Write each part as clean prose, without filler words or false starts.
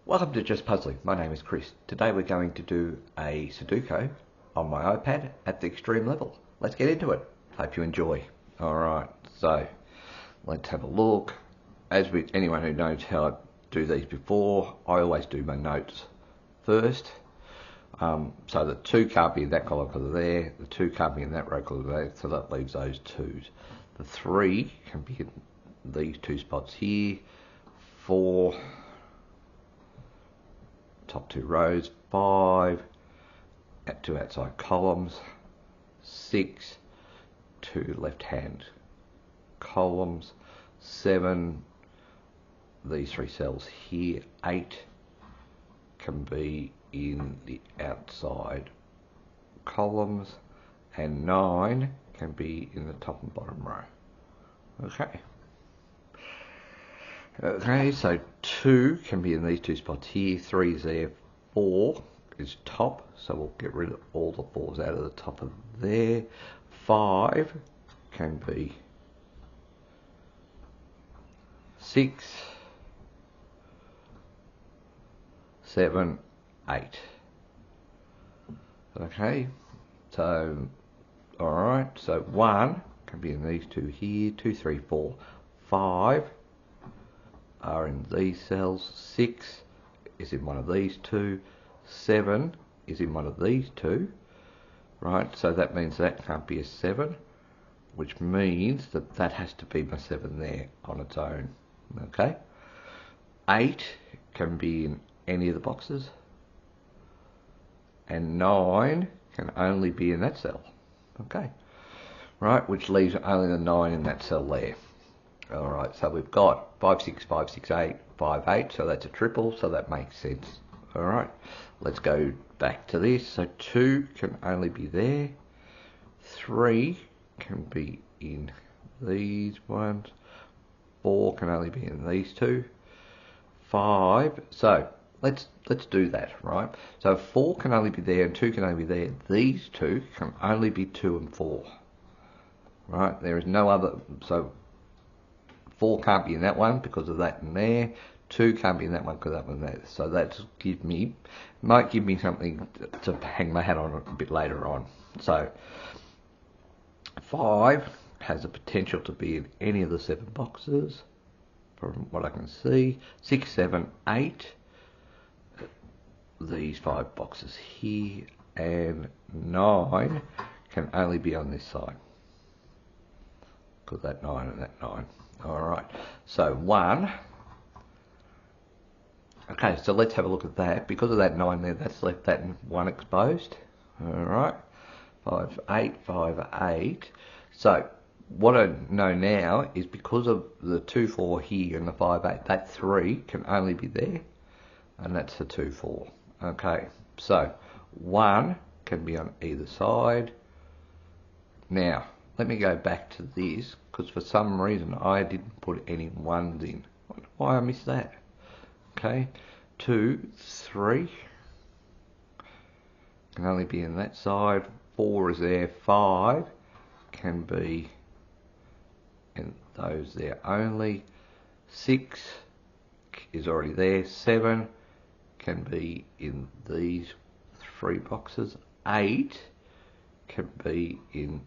Welcome to Just Puzzling. My name is Chris. Today we're going to do a Sudoku on my iPad at the extreme level. Let's get into it. Hope you enjoy. Alright, so let's have a look. Anyone who knows how I do these before, I always do my notes first. So the 2 can't be in that column because they're there, the 2 can't be in that row because they're there, so that leaves those 2s. The 3 can be in these 2 spots here. 4, top 2 rows. 5, 2 outside columns. 6, 2 left hand columns. 7, these 3 cells here. 8 can be in the outside columns, and 9 can be in the top and bottom row. Okay, so 2 can be in these 2 spots here, 3 is there, 4 is top, so we'll get rid of all the 4s out of the top of there. 5 can be 6, 7, 8. Okay, so alright, so 1 can be in these 2 here, 2, 3, 4, 5 are in these cells, 6 is in one of these 2, 7 is in one of these 2, right, so that means that can't be a 7, which means that that has to be my 7 there on its own. Okay, 8 can be in any of the boxes, and 9 can only be in that cell. Okay, right, which leaves only the 9 in that cell there. Alright, so we've got 5, 6, 5, 6, 8, 5, 8, so that's a triple, so that makes sense. Alright, let's go back to this. So 2 can only be there, 3 can be in these ones, 4 can only be in these 2, 5, so let's do that, right? So 4 can only be there and 2 can only be there. These 2 can only be 2 and 4, right? There is no other, so 4 can't be in that one because of that and there. 2 can't be in that one because that one there. So that might give me something to hang my hat on a bit later on. So 5 has the potential to be in any of the 7 boxes from what I can see. 6, 7, 8, these 5 boxes here, and 9 can only be on this side because that 9 and that 9. Alright, so 1. Okay, so let's have a look at that. Because of that 9 there, that's left that 1 exposed. Alright, 5, 8, 5, 8. So what I know now is because of the 2, 4 here and the 5, 8, that 3 can only be there, and that's the 2, 4. Okay, so 1 can be on either side. Now, let me go back to this, because for some reason I didn't put any 1s in. Why I missed that? Okay, 2, 3 can only be in that side. 4 is there. 5 can be in those there only. 6 is already there. 7 can be in these 3 boxes. 8 can be in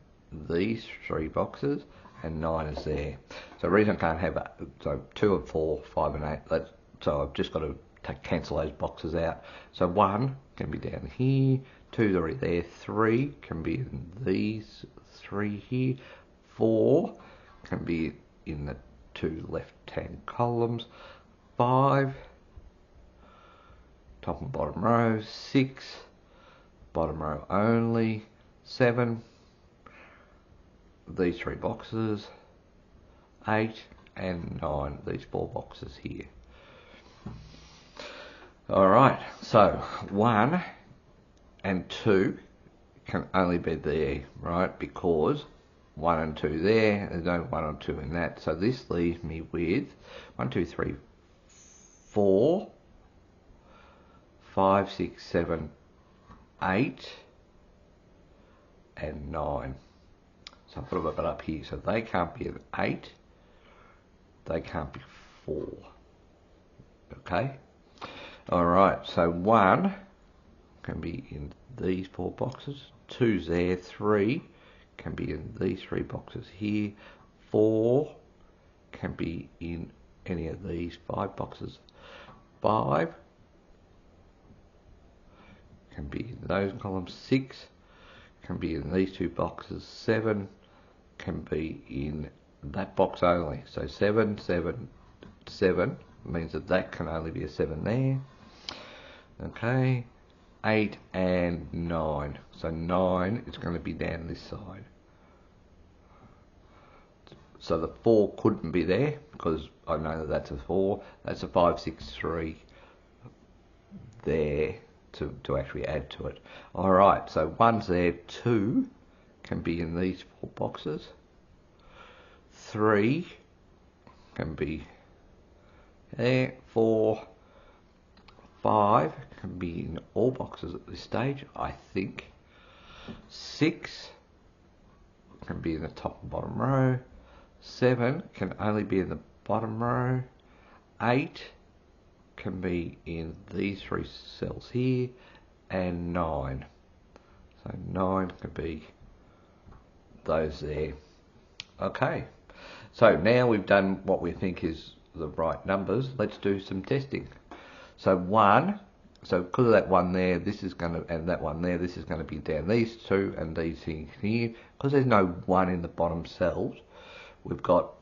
these 3 boxes, and 9 is there. So the reason I can't have so 2 and 4, 5 and 8, so I've just got to cancel those boxes out. So 1 can be down here, 2 is already there, 3 can be in these 3 here, 4 can be in the 2 left hand columns, 5 top and bottom row, 6 bottom row only, 7 these 3 boxes, 8 and 9 these 4 boxes here. Alright, so 1 and 2 can only be there, right, because 1 and 2 there, there's no 1 or 2 in that, so this leaves me with 1, 2, 3, 4, 5, 6, 7, 8 and 9. So I've got it up here, so they can't be an 8, they can't be 4. Okay, Alright, so 1 can be in these 4 boxes, 2's there, 3 can be in these 3 boxes here, 4 can be in any of these 5 boxes, 5 can be in those columns, 6 can be in these 2 boxes, 7 can be in that box only. So 7, 7, 7 means that that can only be a 7 there. Okay, 8 and 9. So 9 is going to be down this side. So the 4 couldn't be there because I know that that's a 4. That's a 5, 6, 3 there to actually add to it. Alright, so 1's there, 2 can be in these 4 boxes. 3 can be there, 4, 5 can be in all boxes at this stage, I think. 6 can be in the top and bottom row. 7 can only be in the bottom row. 8 can be in these 3 cells here, and 9. So 9 can be those there. Okay, so now we've done what we think is the right numbers. Let's do some testing. So 1, so because of that 1 there, this is going to, and that 1 there, this is going to be down these 2 and these things here. Because there's no 1 in the bottom cells, we've got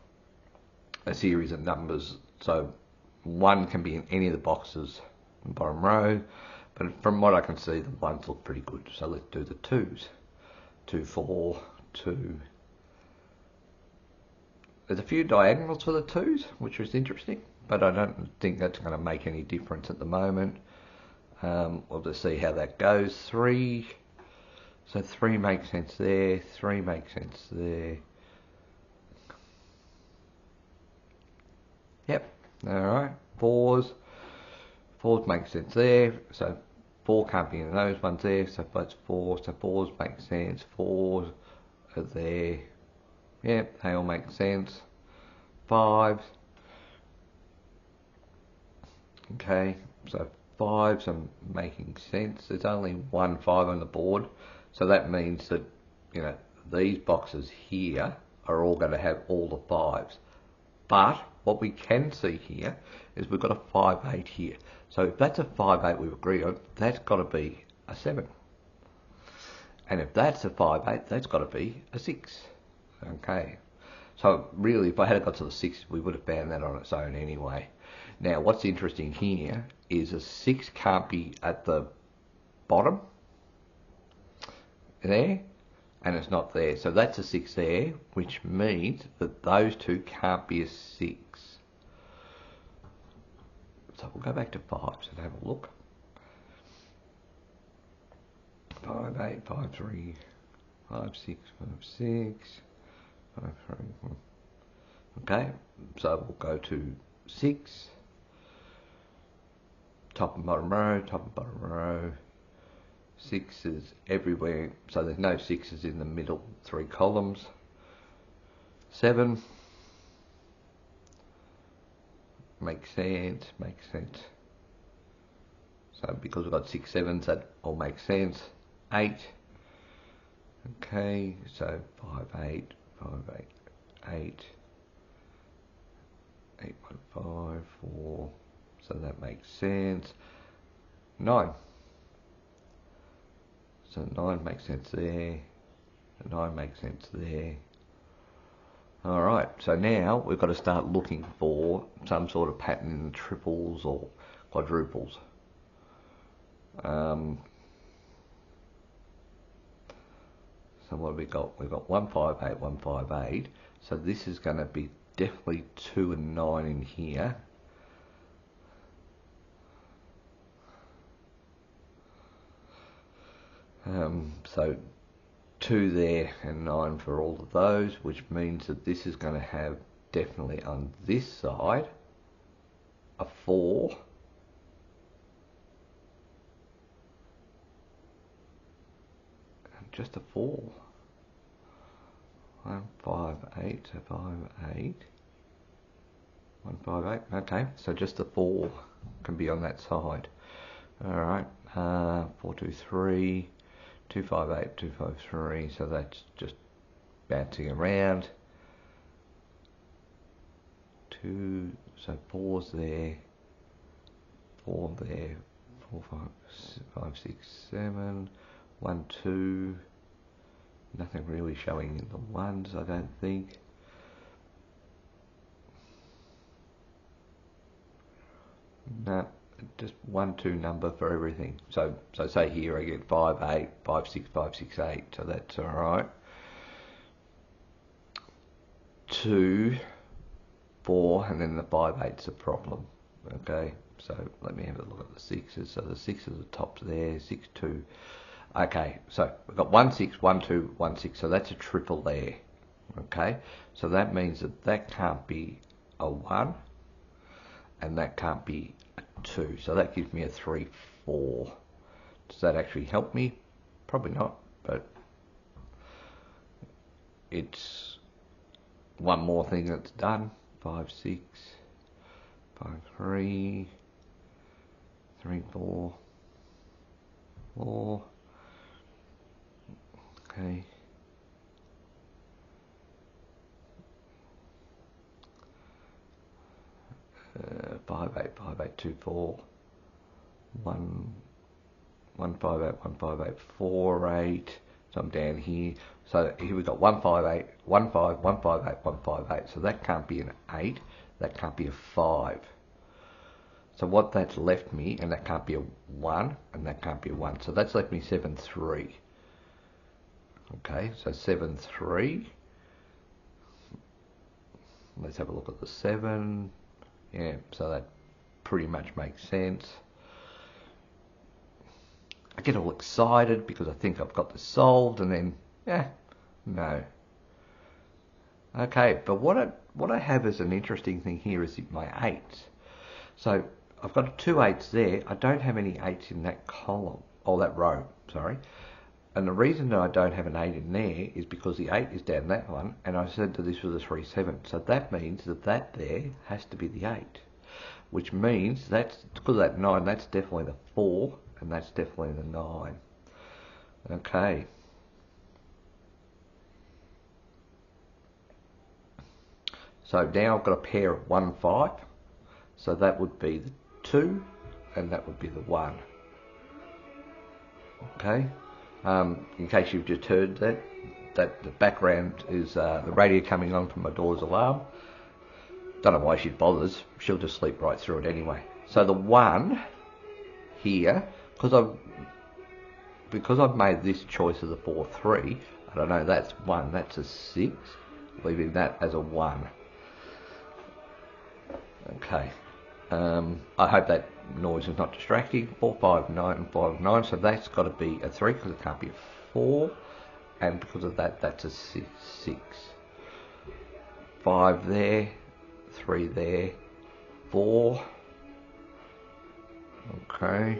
a series of numbers. So 1 can be in any of the boxes in the bottom row, but from what I can see, the 1s look pretty good. So let's do the 2s. 2, 4, 2. There's a few diagonals for the 2s, which is interesting, but I don't think that's going to make any difference at the moment. We'll just see how that goes. 3, so 3 makes sense there, 3 makes sense there. Yep, alright. 4s make sense there, so 4 can't be in those ones there, so that's 4, so 4s make sense, 4s are there. Yep, they all make sense. 5s. Okay, so 5s are making sense. There's only 1 5 on the board, so that means that, you know, these boxes here are all going to have all the 5s. But what we can see here is we've got a 5 8 here. So if that's a 5 8 we've agreed on, that's got to be a 7. And if that's a 5 8, that's got to be a 6. Okay, so really if I had got to the 6, we would have found that on its own anyway. Now what's interesting here is a 6 can't be at the bottom there, and it's not there, so that's a 6 there, which means that those 2 can't be a 6. So we'll go back to 5s and have a look. 5 8, 5 3, 5 6, 5 6, 5 3. Okay, so we'll go to 6, top and bottom row, top and bottom row. 6s everywhere, so there's no 6s in the middle 3 columns. 7 makes sense, So because we've got 6 7s, that all makes sense. 8. Okay, so 5 8, 5 8, 8, 8 1 5 4. So that makes sense. 9. So 9 makes sense there. 9 makes sense there. Alright, so now we've got to start looking for some sort of pattern in triples or quadruples. So what have we got? We've got 1 5 8, 1 5 8. So this is going to be definitely 2 and 9 in here. So 2 there and 9 for all of those, which means that this is going to have definitely on this side a 4, and just a 4. 1 5 8, so 5 8, 1 5 8. Okay, so just the 4 can be on that side. Alright, 423, 258, 253, so that's just bouncing around. 2, so 4's there, 4 there, 4, 5, 6, 7, 1, 2, nothing really showing in the ones, I don't think. No, just 1, 2 number for everything. So say here I get 5, 8, 5, 6, 5, 6, 8, so that's alright. 2, 4, and then the 5, 8's a problem. Okay, so let me have a look at the 6's. So the 6's are the tops there, 6, 2. Okay, so we've got 1, 6, 1, 2, 1, 6, so that's a triple there. Okay, so that means that that can't be a 1, and that can't be a 2. So that gives me a 3, 4. Does that actually help me? Probably not, but it's one more thing that's done. 5, 6, 5, 3, 3, 4, 4. Okay. 5, 8, 5, 8, 2, 4, 1, 1, 5, 8, 1, 5, 8, 4, 8. So I'm down here. So here we've got 1, 5, 8, 1, 5, 1, 5, 8, 1, 5, 8. So that can't be an 8. That can't be a 5. So what that's left me, and that can't be a 1, and that can't be a 1. So that's left me 7, 3. Okay, so 7, 3. Let's have a look at the 7. Yeah, so that pretty much makes sense. I get all excited because I think I've got this solved, and then, no. Okay, but what I have as an interesting thing here is my 8s. So I've got 2 8s there. I don't have any 8s in that column, or that row, sorry. And the reason that I don't have an 8 in there is because the 8 is down that one, and I said that this was a 3, 7. So that means that that there has to be the 8, which means that's, because of that 9, that's definitely the 4, and that's definitely the 9. Okay. So now I've got a pair of 1, 5. So that would be the 2, and that would be the 1. Okay. In case you've just heard that the background is the radio coming on from my daughter's alarm. Don't know why she bothers. She'll just sleep right through it anyway. So the 1 here, because I've made this choice of the 4, 3. I don't know. That's 1. That's a 6. Leaving that as a 1. Okay. I hope that noise is not distracting. 4, 5, 9, 5, 9. So that's got to be a 3 because it can't be a 4. And because of that, that's a 6. 5 there. 3 there. 4. Okay.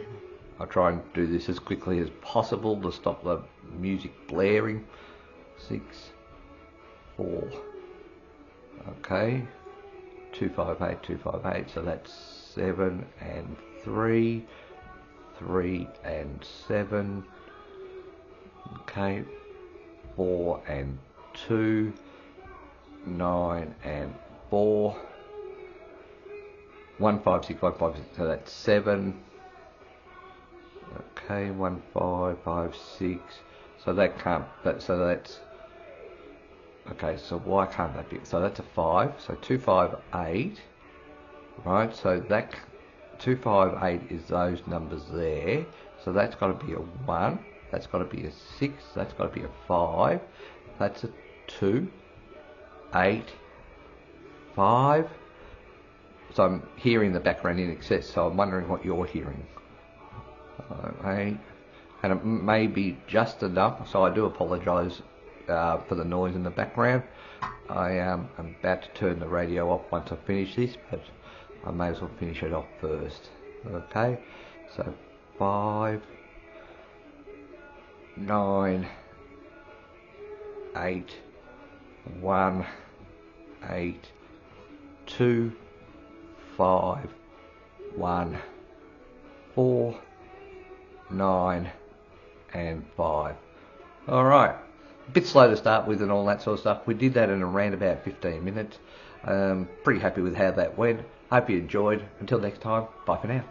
I'll try and do this as quickly as possible to stop the music blaring. 6, 4. Okay. 2, 5, 8, 2, 5, 8. So that's 7 and 3. 3 and 7. Okay. 4 and 2. 9 and 4. 1, 5, 6, 1, 5, 6. So that's 7. Okay. 1, 5, 5, 6. So that can't. So that's. Okay, so why can't that be? So that's a 5. So 2, 5, 8. Right, so that 2, 5, 8 is those numbers there. So that's got to be a 1. That's got to be a 6. That's got to be a 5. That's a 2, 8, 5. So I'm hearing the background in excess. So I'm wondering what you're hearing. 8. And it may be just enough. So I do apologise for the noise in the background. I am about to turn the radio off once I finish this, but I may as well finish it off first. Okay, so 5, 9, 8, 1, 8, 2, 5, 1, 4, 9 and 5. Alright, a bit slow to start with and all that sort of stuff. We did that in around about 15 minutes. Pretty happy with how that went. Hope you enjoyed. Until next time, bye for now.